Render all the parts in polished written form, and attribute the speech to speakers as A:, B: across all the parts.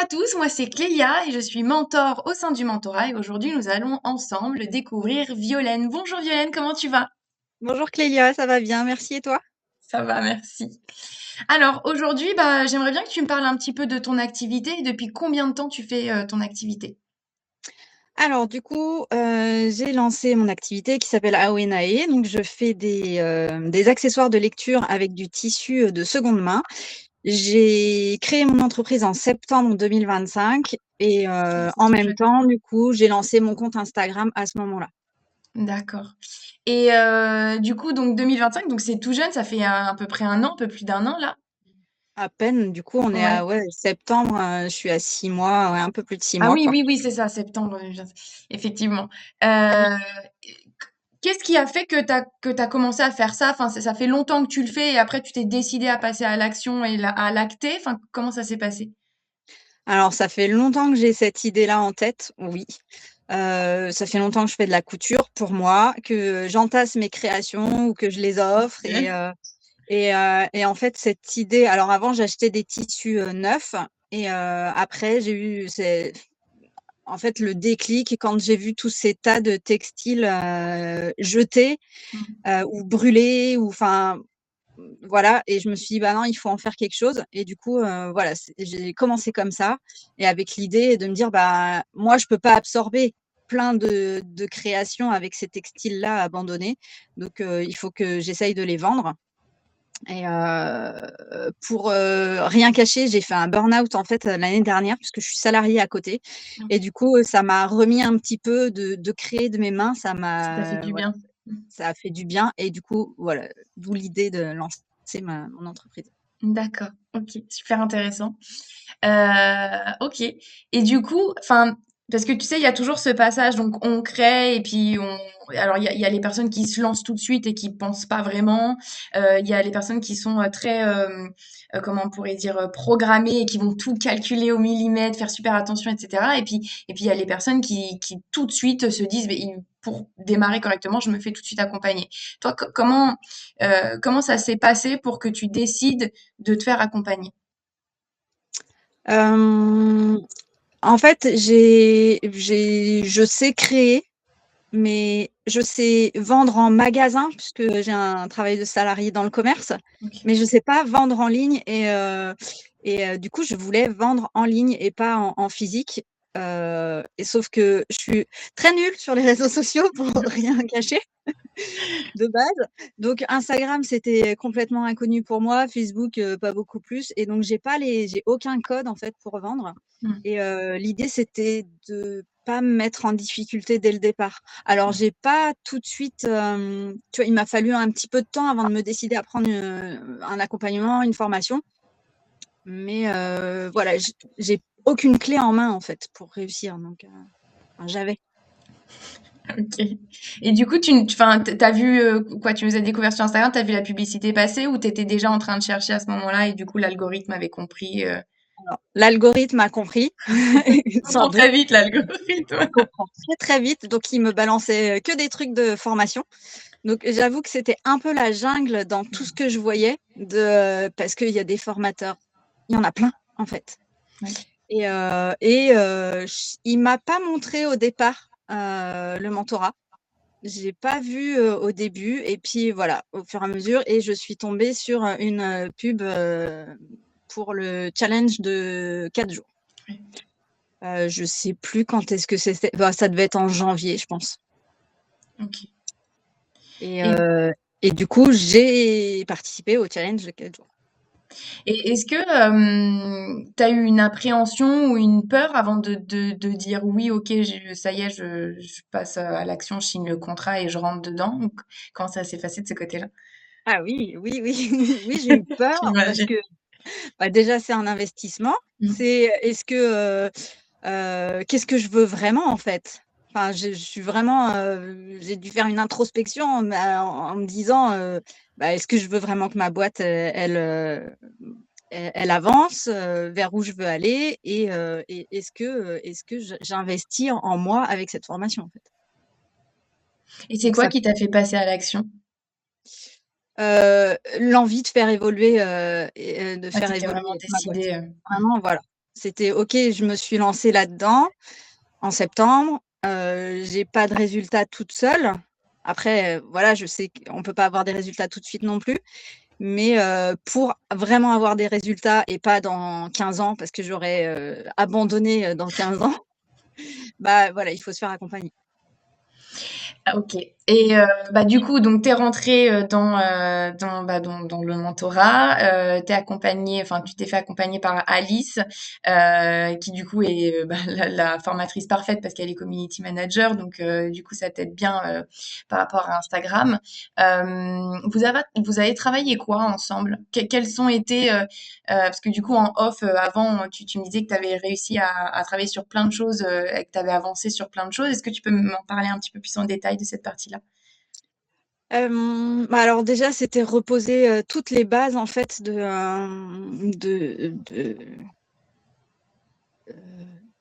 A: à tous, moi c'est Clélia et je suis mentor au sein du mentorat et aujourd'hui nous allons ensemble découvrir Violaine. Bonjour Violaine, comment tu vas?
B: Bonjour Clélia, ça va bien, merci et toi?
A: Ça va, merci. Alors aujourd'hui, j'aimerais bien que tu me parles un petit peu de ton activité et depuis combien de temps tu fais ton activité?
B: Alors du coup, j'ai lancé mon activité qui s'appelle Awenae, donc je fais des accessoires de lecture avec du tissu, de seconde main. J'ai créé mon entreprise en septembre 2025 et
A: C'est
B: en
A: tout
B: même
A: jeune.
B: temps, du coup, j'ai lancé mon compte Instagram à ce moment-là.
A: D'accord. Et du coup, donc 2025, donc c'est tout jeune, ça fait à peu près un an, un peu plus d'un an là?
B: À peine, du coup, on est
A: Ouais.
B: à ouais, septembre, je suis à 6 mois, ouais, un peu plus de 6
A: Ah
B: mois,
A: oui,
B: quoi.
A: oui, oui, c'est ça, septembre 2025, effectivement. Euh, Qu'est-ce qui a fait que t'as commencé à faire ça? Enfin, ça fait longtemps que tu le fais et après tu t'es décidé à passer à l'action et à l'acter. Enfin, comment ça s'est passé?
B: Alors ça fait longtemps que j'ai cette idée-là en tête, oui. Ça fait longtemps que je fais de la couture pour moi, que j'entasse mes créations ou que je les offre
A: Ok.
B: et en fait cette idée alors avant j'achetais des tissus, neufs et après j'ai eu c'est en fait le déclic quand j'ai vu tous ces tas de textiles, jetés,
A: Mm.
B: ou brûlés ou enfin voilà et je me suis dit: «Bah non, il faut en faire quelque chose» et du coup, voilà, j'ai commencé comme ça et avec l'idée de me dire: «Bah, moi, je peux pas absorber plein de créations avec ces textiles-là abandonnés, donc il faut que j'essaye de les vendre» et pour, rien cacher, j'ai fait un burn-out, en fait, l'année dernière puisque je suis salariée à côté et
A: Ok.
B: du coup, ça m'a remis un petit peu de créer de mes mains,
A: Ça t'a fait du
B: voilà,
A: bien. Mm.
B: ça a fait du bien et du coup, voilà, d'où l'idée de lancer mon entreprise.
A: D'accord. Ok. Super intéressant. Ok. Et du coup, enfin, parce que tu sais, il y a toujours ce passage, donc on crée et puis on. Alors, il y a les personnes qui se lancent tout de suite et qui pensent pas vraiment. Il y a les personnes qui sont très, comment on pourrait dire, programmées et qui vont tout calculer au millimètre, faire super attention, etc. Et puis il y a les personnes qui tout de suite se disent, mais pour démarrer correctement, je me fais tout de suite accompagner. Toi, comment ça s'est passé pour que tu décides de te faire accompagner?
B: Hem, En fait, je sais créer, mais je sais vendre en magasin puisque j'ai un travail de salarié dans le commerce,
A: Ok.
B: mais je sais pas vendre en ligne et du coup, je voulais vendre en ligne et pas en physique, et sauf que je suis très nulle sur les réseaux sociaux pour rien cacher. De base. Donc Instagram, c'était complètement inconnu pour moi, Facebook, pas beaucoup plus et donc j'ai aucun code en fait pour vendre
A: Mm.
B: et l'idée c'était de pas me mettre en difficulté dès le départ. Alors j'ai pas tout de suite, tu vois, il m'a fallu un petit peu de temps avant de me décider à prendre, un accompagnement, une formation, mais voilà, j'ai aucune clé en main en fait pour réussir donc enfin j'avais.
A: Ok. Et du coup, enfin, t'as vu quoi? Tu nous as découvert sur Instagram, t'as vu la publicité passer ou t'étais déjà en train de chercher à ce moment-là et du coup l'algorithme avait compris.
B: Alors l'algorithme a compris,
A: Il
B: sans
A: comprend
B: doute.
A: très vite l'algorithme.
B: Il comprend très, très vite, donc il me balançait, que des trucs de formation. Donc j'avoue que c'était un peu la jungle dans tout ce que je voyais parce qu'il y a des formateurs, il y en a plein, en fait
A: Ouais.
B: ch il m'a pas montré au départ, le mentorat. J'ai pas vu, au début et puis voilà, au fur et à mesure et je suis tombée sur, une, pub, pour le challenge de 4 jours.
A: Ouais.
B: Je sais plus quand est-ce que c'était, bah, ça devait être en janvier, je pense.
A: Ok.
B: Et,
A: Et,
B: heu et du coup, j'ai participé au challenge de 4 jours.
A: et est-ce que t'as eu une appréhension ou une peur avant de dire oui, ok, ça y est, je passe à l'action, je signe le contrat et je rentre dedans? Ou comment ça s'est passé de ce côté-là?
B: Ah oui, oui, oui, oui, j'ai eu peur parce
A: J'imagine.
B: que, bah, déjà, c'est un investissement.
A: Mm.
B: C'est est-ce que, qu'est-ce que je veux vraiment, en fait? Enfin, je suis vraiment, j'ai dû faire une introspection, en me disant, bah: «Est-ce que je veux vraiment que ma boîte, elle avance, vers où je veux aller et est-ce que j'investis en moi avec cette formation, en fait?»
A: Et c'est
B: Donc
A: quoi
B: ça
A: qui t'a fait passer à l'action?
B: L'envie de faire évoluer,
A: Ah, t'étais vraiment
B: ma boîte.
A: décidée.
B: Vraiment, voilà. C'était OK, je me suis lancée là-dedans en septembre. J'ai pas de résultats toute seule. Après, voilà, je sais qu'on peut pas avoir des résultats tout de suite non plus. Mais pour vraiment avoir des résultats et pas dans 15 ans, parce que j'aurais abandonné dans 15 ans, bah voilà, il faut se faire accompagner.
A: Ah, OK. Et bah, du coup, donc tu es rentrée dans le mentorat. Tu accompagnée, enfin, tu t'es fait accompagner par Alice, qui du coup est bah, la formatrice parfaite parce qu'elle est community manager. Donc, du coup, ça t'aide bien par rapport à Instagram. Vous avez travaillé quoi ensemble? Quels sont été, parce que du coup, en off, avant, tu me disais que tu avais réussi à travailler sur plein de choses et que tu avais avancé sur plein de choses. Est-ce que tu peux m'en parler un petit peu plus en détail de cette partie-là?
B: Bah alors déjà, c'était reposer toutes les bases en fait de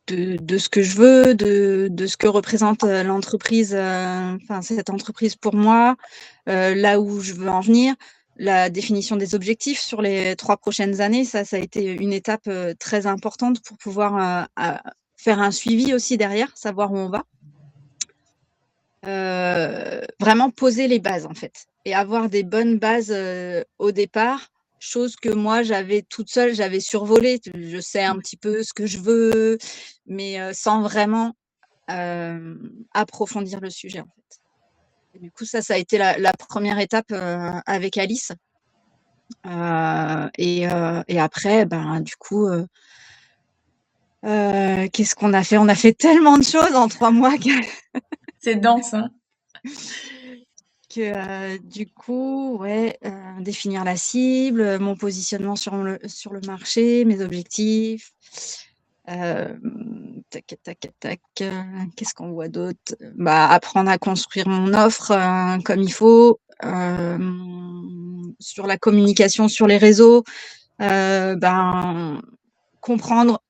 B: ce que je veux, de ce que représente l'entreprise, enfin cette entreprise pour moi, là où je veux en venir, la définition des objectifs sur les 3 prochaines années. Ça a été une étape très importante pour pouvoir faire un suivi aussi derrière, savoir où on va. Vraiment poser les bases en fait et avoir des bonnes bases au départ, chose que moi j'avais toute seule, j'avais survolé. Je sais un petit peu ce que je veux, mais sans vraiment approfondir le sujet en fait. Et du coup, ça a été la première étape avec Alice. Et après, ben, du coup, qu'est-ce qu'on a fait? On a fait tellement de choses en 3 mois que
A: C'est dense, hein?
B: du coup, ouais, définir la cible, mon positionnement sur le marché, mes objectifs. Tac, tac, tac, qu'est-ce qu'on voit d'autre? Bah, apprendre à construire mon offre comme il faut. Sur la communication sur les réseaux, ben, comprendre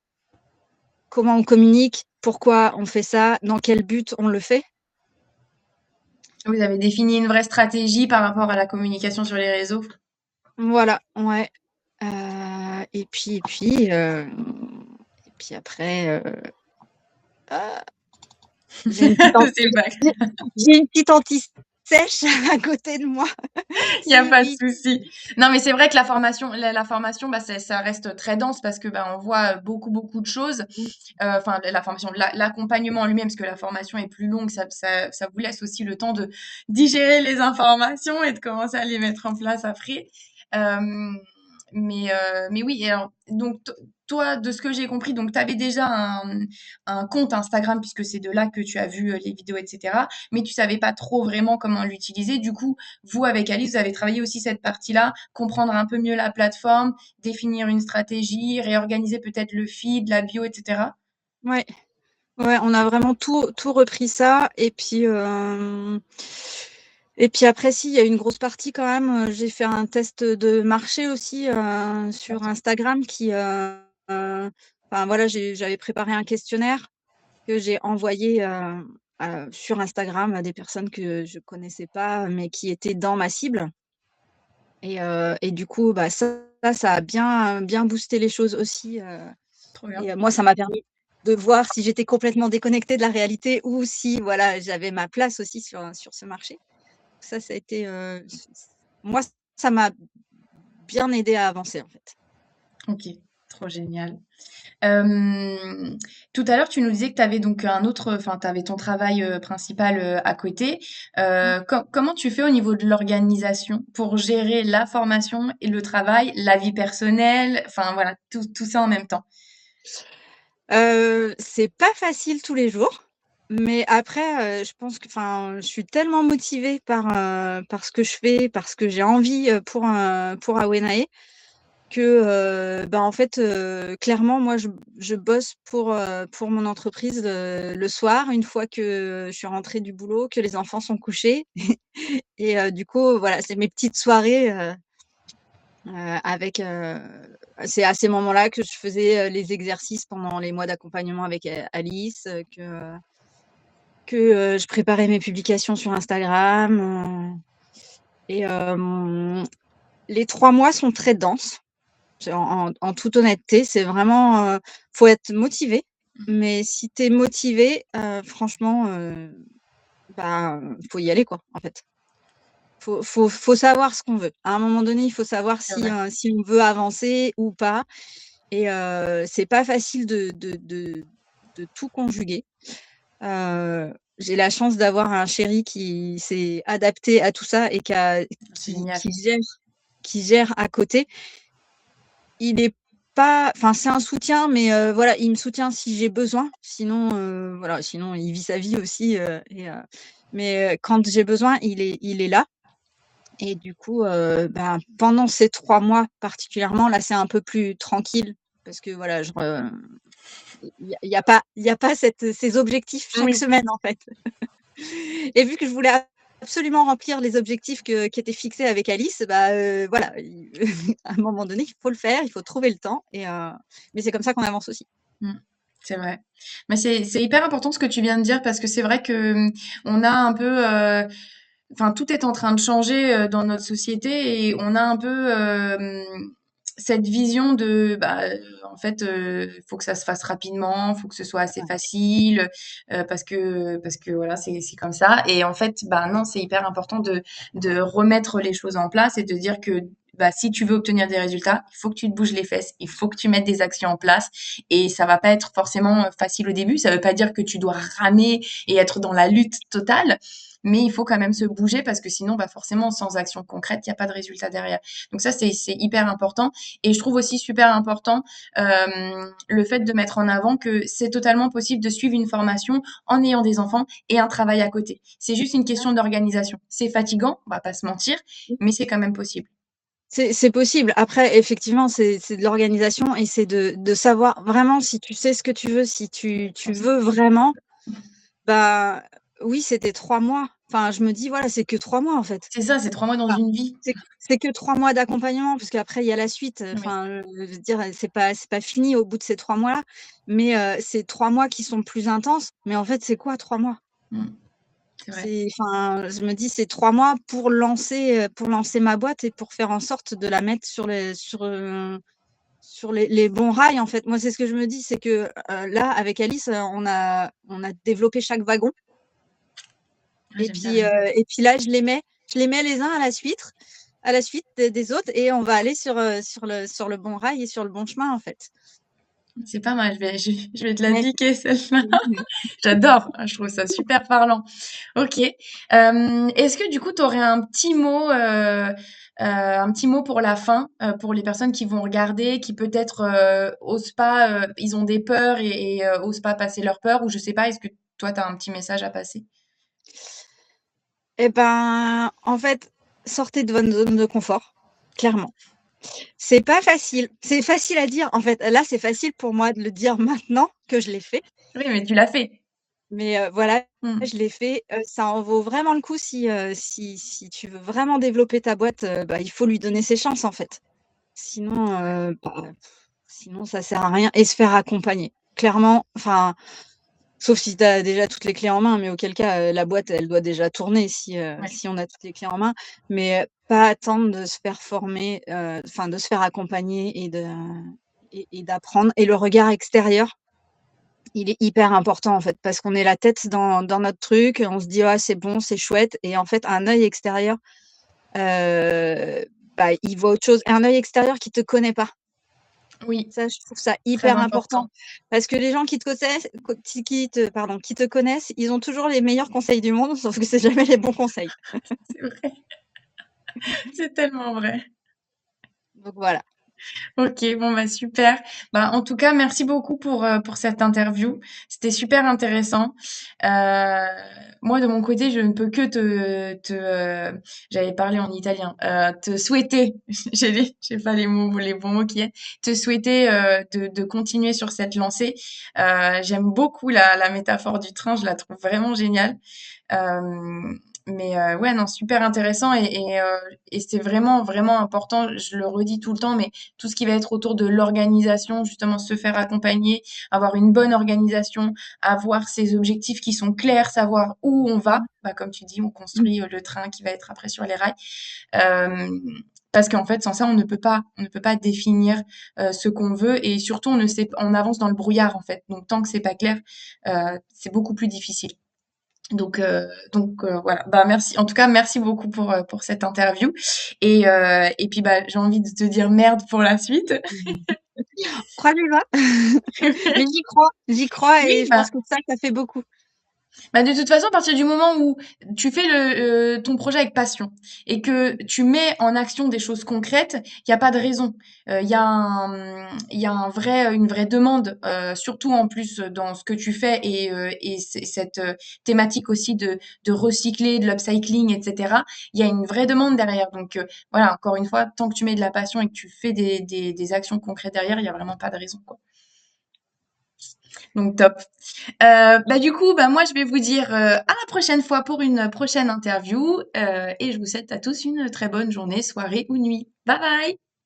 B: comment on communique, pourquoi on fait ça, dans quel but on le fait.
A: Vous avez défini une vraie stratégie par rapport à la communication sur les réseaux?
B: Voilà, ouais. Et puis après, ah, j'ai une petite
A: C'est
B: anti
A: pas
B: j'ai une petite anti-sèche à côté de moi
A: Il y a
B: qui
A: pas de
B: rit.
A: souci. Non, mais c'est vrai que la formation, bah, ça reste très dense parce que, bah, on voit beaucoup de choses. Enfin, la formation, l'accompagnement en lui-même, parce que la formation est plus longue, ça vous laisse aussi le temps de digérer les informations et de commencer à les mettre en place après. Euh, mais oui, et alors, donc, toi, de ce que j'ai compris, donc, tu avais déjà un compte Instagram, puisque c'est de là que tu as vu les vidéos, etc. Mais tu savais pas trop vraiment comment l'utiliser. Du coup, vous, avec Alice, vous avez travaillé aussi cette partie-là, comprendre un peu mieux la plateforme, définir une stratégie, réorganiser peut-être le feed, la bio, etc.
B: Ouais, ouais, on a vraiment tout repris ça et puis après si, il y a une grosse partie quand même, j'ai fait un test de marché aussi, sur
A: OK.
B: Instagram enfin voilà, j'avais préparé un questionnaire que j'ai envoyé, sur Instagram à des personnes que je connaissais pas, mais qui étaient dans ma cible et du coup, bah, ça a bien boosté les choses aussi,
A: Trop bien.
B: et moi, ça m'a permis de voir si j'étais complètement déconnectée de la réalité ou si, voilà, j'avais ma place aussi sur ce marché. Ça a été, moi, ça m'a bien aidée à avancer, en fait.
A: OK, trop génial. Tout à l'heure, tu nous disais que tu avais donc enfin, tu avais ton travail principal à côté.
B: Mmh.
A: Comment tu fais au niveau de l'organisation pour gérer la formation et le travail, la vie personnelle, enfin voilà, tout ça en même temps?
B: C'est pas facile tous les jours, mais après, je pense que enfin, je suis tellement motivée par ce que je fais, par ce que j'ai envie, pour Awenae que, bah, en fait, clairement, moi, je bosse pour mon entreprise le soir, une fois que je suis rentrée du boulot, que les enfants sont couchés et du coup, voilà, c'est mes petites soirées, avec, c'est à ces moments-là que je faisais, les exercices pendant les mois d'accompagnement avec, Alice, que je préparais mes publications sur Instagram, et les 3 mois sont très denses. En toute honnêteté, c'est vraiment, faut être motivé, mais si tu es motivé, franchement, bah, faut y aller, quoi, en fait. Faut savoir ce qu'on veut. À un moment donné, il faut savoir
A: C'est vrai.
B: si on veut avancer ou pas et c'est pas facile de tout conjuguer. J'ai la chance d'avoir un chéri qui s'est adapté à tout ça et
A: Génial.
B: qui gère à côté. Il est pas enfin, c'est un soutien, mais voilà, il me soutient si j'ai besoin. Sinon, voilà, sinon il vit sa vie aussi, mais quand j'ai besoin, il est là et du coup, ben, pendant ces 3 mois particulièrement, là, c'est un peu plus tranquille parce que voilà, il y a pas ces objectifs chaque
A: Oui.
B: semaine, en fait. Et vu que je voulais absolument remplir les objectifs qui étaient fixés avec Alice, bah, voilà, à un moment donné, il faut le faire, il faut trouver le temps mais c'est comme ça qu'on avance aussi.
A: Mmh. C'est vrai. Mais c'est hyper important ce que tu viens de dire parce que c'est vrai que, on a un peu, enfin, tout est en train de changer dans notre société et on a un peu cette vision de, bah, en fait, faut que ça se fasse rapidement, faut que ce soit assez
B: Ouais.
A: facile, parce que voilà, c'est comme ça. Et en fait, bah non, c'est hyper important de remettre les choses en place et de dire que bah, si tu veux obtenir des résultats, il faut que tu te bouges les fesses, il faut que tu mettes des actions en place et ça va pas être forcément facile au début. Ça veut pas dire que tu dois ramer et être dans la lutte totale, mais il faut quand même se bouger parce que sinon, bah forcément, sans action concrète, il n'y a pas de résultat derrière. Donc ça, c'est hyper important. Et je trouve aussi super important le fait de mettre en avant que c'est totalement possible de suivre une formation en ayant des enfants et un travail à côté. C'est juste une question d'organisation. C'est fatigant, on va pas se mentir, mais c'est quand même possible.
B: C'est possible. Après, effectivement, c'est de l'organisation et c'est de savoir vraiment si tu sais ce que tu veux, si tu veux vraiment, bah, oui, c'était 3 mois. Enfin, je me dis: «Voilà, c'est que 3 mois, en fait».
A: C'est ça, c'est 3 mois dans
B: Enfin,
A: une vie.
B: c'est que 3 mois d'accompagnement parce qu'après il y a la suite,
A: Oui.
B: enfin, je veux dire, c'est pas fini au bout de ces 3 mois-là, mais c'est 3 mois qui sont plus intenses, mais en fait, c'est quoi 3 mois?
A: Mmh, c'est vrai.
B: C'est enfin, je me dis: «C'est 3 mois pour lancer ma boîte et pour faire en sorte de la mettre sur les bons rails», en fait. Moi, c'est ce que je me dis, c'est que, là, avec Alice, on a développé chaque wagon
A: Ah, j'aime bien le mot.
B: et puis là, je les mets les uns à la suite des autres et on va aller sur le bon rail et sur le bon chemin, en fait.
A: C'est pas mal, je vais te la
B: Mais
A: piquer celle-là. J'adore, je trouve ça super parlant. OK. Est-ce que du coup, tu aurais un petit mot pour la fin, pour les personnes qui vont regarder, qui peut-être, osent pas, ils ont des peurs et osent pas passer leurs peurs ou je sais pas, est-ce que toi, tu as un petit message à passer?
B: et ben, en fait, sortez de votre zone de confort, clairement. C'est pas facile. C'est facile à dire, en fait. Là, c'est facile pour moi de le dire maintenant que je l'ai fait.
A: Oui, mais tu l'as fait.
B: Mais voilà,
A: Mmh.
B: je l'ai fait. Ça en vaut vraiment le coup si tu veux vraiment développer ta boîte, bah, il faut lui donner ses chances, en fait. Sinon, sinon ça sert à rien et se faire accompagner. Clairement, enfin, sauf si tu as déjà toutes les clés en main, mais auquel cas, la boîte, elle doit déjà tourner
A: Ouais.
B: si on a toutes les clés en main. Mais pas attendre de se faire former, enfin de se faire accompagner et d'apprendre et le regard extérieur, il est hyper important, en fait, parce qu'on est la tête dans notre truc, on se dit: «Ah, c'est bon, c'est chouette» et en fait, un œil extérieur, heu, bah, il voit autre chose et un œil extérieur qui te connaît pas.
A: Oui,
B: Ça, je trouve ça
A: très
B: hyper important
A: important.
B: parce que les gens qui te connaissent qui te connaissent, ils ont toujours les meilleurs conseils du monde, sauf que c'est jamais les bons conseils.
A: C'est vrai, c'est tellement vrai.
B: Donc voilà.
A: OK, bon, bah, super. Bah, en tout cas, merci beaucoup pour cette interview. C'était super intéressant. Heu, Moi, de mon côté, je ne peux que j'allais parler en italien, te souhaiter, j'ai pas les bons mots qui est, te souhaiter, de continuer sur cette lancée. J'aime beaucoup la métaphore du train, je la trouve vraiment géniale. Mais ouais, non, super intéressant et c'est vraiment, vraiment important. Je le redis tout le temps, mais tout ce qui va être autour de l'organisation, justement, se faire accompagner, avoir une bonne organisation, avoir ses objectifs qui sont clairs, savoir où on va. Bah, comme tu dis, on construit le train qui va être après sur les rails. Euh, Parce qu'en fait, sans ça, on ne peut pas définir ce qu'on veut et surtout, on avance dans le brouillard en fait. Donc, tant que c'est pas clair, c'est beaucoup plus difficile. Donc voilà. Bah merci. En tout cas, merci beaucoup pour cette interview. Et puis bah j'ai envie de te dire merde pour la suite.
B: Croise les doigts. Mais j'y crois
A: Oui,
B: et je
A: bah
B: pense que ça fait beaucoup.
A: Bah, de toute façon, à partir du moment où tu fais ton projet avec passion et que tu mets en action des choses concrètes, il y a pas de raison. Une vraie demande, surtout en plus dans ce que tu fais et c'est cette thématique aussi de recycler, de l'upcycling, etc. Il y a une vraie demande derrière. Donc voilà, encore une fois, tant que tu mets de la passion et que tu fais des actions concrètes derrière, il y a vraiment pas de raison, quoi. Donc top. Bah du coup, bah moi je vais vous dire à la prochaine fois pour une prochaine interview et je vous souhaite à tous une très bonne journée, soirée ou nuit. Bye bye!